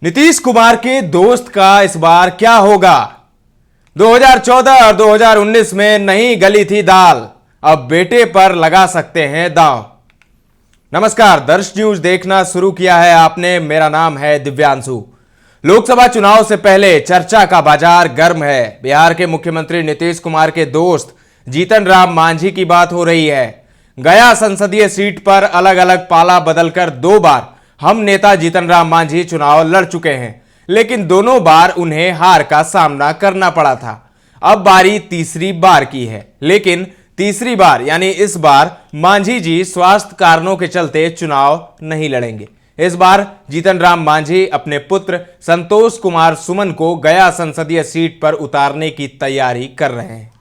नीतीश कुमार के दोस्त का इस बार क्या होगा? 2014 और 2019 में नहीं गली थी दाल, अब बेटे पर लगा सकते हैं दांव। नमस्कार, दर्श न्यूज देखना शुरू किया है आपने। मेरा नाम है दिव्यांशु। लोकसभा चुनाव से पहले चर्चा का बाजार गर्म है। बिहार के मुख्यमंत्री नीतीश कुमार के दोस्त जीतन राम मांझी की बात हो रही है। गया संसदीय सीट पर अलग अलग पाला बदलकर 2 बार हम नेता जीतन राम मांझी चुनाव लड़ चुके हैं, लेकिन दोनों बार उन्हें हार का सामना करना पड़ा था। अब बारी तीसरी बार की है, लेकिन तीसरी बार यानी इस बार मांझी जी स्वास्थ्य कारणों के चलते चुनाव नहीं लड़ेंगे। इस बार जीतन राम मांझी अपने पुत्र संतोष कुमार सुमन को गया संसदीय सीट पर उतारने की तैयारी कर रहे हैं।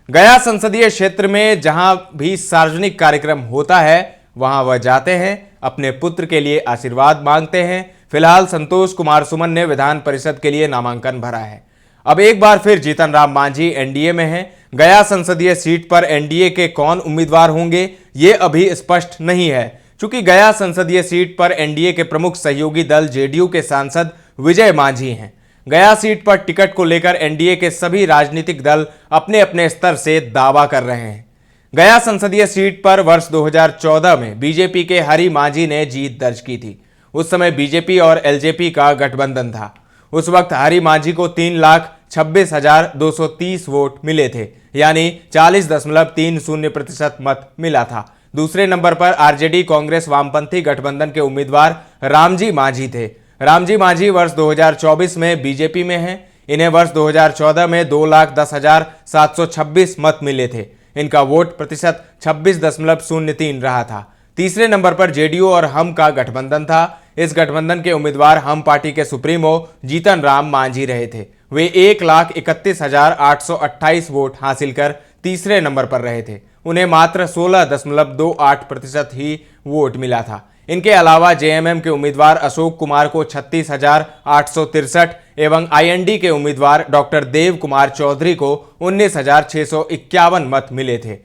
गया संसदीय क्षेत्र में जहां भी सार्वजनिक कार्यक्रम होता है वहां वह जाते हैं, अपने पुत्र के लिए आशीर्वाद मांगते हैं। फिलहाल संतोष कुमार सुमन ने विधान परिषद के लिए नामांकन भरा है। अब एक बार फिर जीतन राम मांझी एनडीए में हैं। गया संसदीय सीट पर एनडीए के कौन उम्मीदवार होंगे ये अभी स्पष्ट नहीं है, क्योंकि गया संसदीय सीट पर एनडीए के प्रमुख सहयोगी दल जेडीयू के सांसद विजय मांझी हैं। गया सीट पर टिकट को लेकर एनडीए के सभी राजनीतिक दल अपने अपने स्तर से दावा कर रहे हैं। गया संसदीय सीट पर वर्ष 2014 में बीजेपी के हरि मांझी ने जीत दर्ज की थी। उस समय बीजेपी और एलजेपी का गठबंधन था। उस वक्त हरि मांझी को 3,26,230 वोट मिले थे, यानी 40.30% मत मिला था। दूसरे नंबर पर आरजेडी कांग्रेस वामपंथी गठबंधन के उम्मीदवार रामजी मांझी थे। रामजी मांझी वर्ष 2024 में बीजेपी में हैं। इन्हें वर्ष 2014 में 2,10,726 मत मिले थे। इनका वोट प्रतिशत 26.03 रहा था। तीसरे नंबर पर जेडीयू और हम का गठबंधन था। इस गठबंधन के उम्मीदवार हम पार्टी के सुप्रीमो जीतन राम मांझी रहे थे। वे 1,31,828 वोट हासिल कर तीसरे नंबर पर रहे थे। उन्हें मात्र 16.28% ही वोट मिला था। इनके अलावा जेएमएम के उम्मीदवार अशोक कुमार को 36,863 एवं आईएनडी के उम्मीदवार डॉक्टर देव कुमार चौधरी को 19,651 मत मिले थे।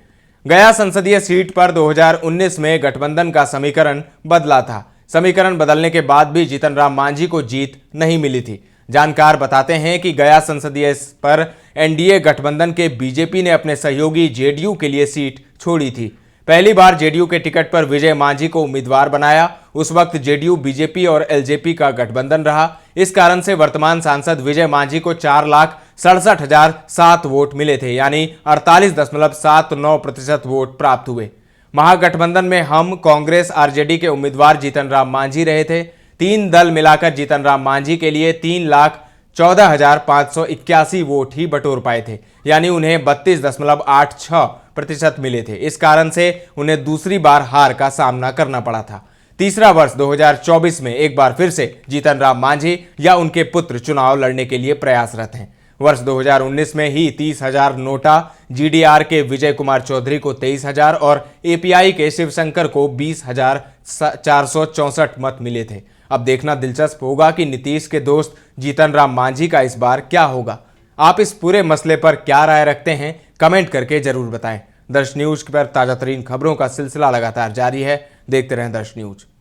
गया संसदीय सीट पर 2019 में गठबंधन का समीकरण बदला था। समीकरण बदलने के बाद भी जीतन राम मांझी को जीत नहीं मिली थी। जानकार बताते हैं कि गया संसदीय पर एनडीए गठबंधन के बीजेपी ने अपने सहयोगी जेडीयू के लिए सीट छोड़ी थी। पहली बार जेडीयू के टिकट पर विजय मांझी को उम्मीदवार बनाया। उस वक्त जेडीयू, बीजेपी और एलजेपी का गठबंधन रहा। इस कारण से वर्तमान सांसद विजय मांझी को 4,67,007 वोट मिले थे, यानी 48.79% वोट प्राप्त हुए। महागठबंधन में हम, कांग्रेस, आरजेडी के उम्मीदवार जीतन राम मांझी रहे थे। 3 दल मिलाकर जीतन राम मांझी के लिए 3,14,581 वोट ही बटोर पाए थे, यानी उन्हें 32.86% मिले थे। इस कारण से उन्हें दूसरी बार हार का सामना करना पड़ा था। तीसरा वर्ष 2024 में एक बार फिर से जीतन राम मांझी या उनके पुत्र चुनाव लड़ने के लिए प्रयासरत हैं। वर्ष 2019 में ही 30,000 नोटा, जीडीआर के विजय कुमार चौधरी को 23,000 और एपीआई के शिवशंकर को 20,464 मत मिले थे। अब देखना दिलचस्प होगा कि नीतीश के दोस्त जीतन राम मांझी का इस बार क्या होगा। आप इस पूरे मसले पर क्या राय रखते हैं, कमेंट करके जरूर बताएं। दर्श न्यूज पर ताजा तरीन खबरों का सिलसिला लगातार जारी है। देखते रहें दर्श न्यूज।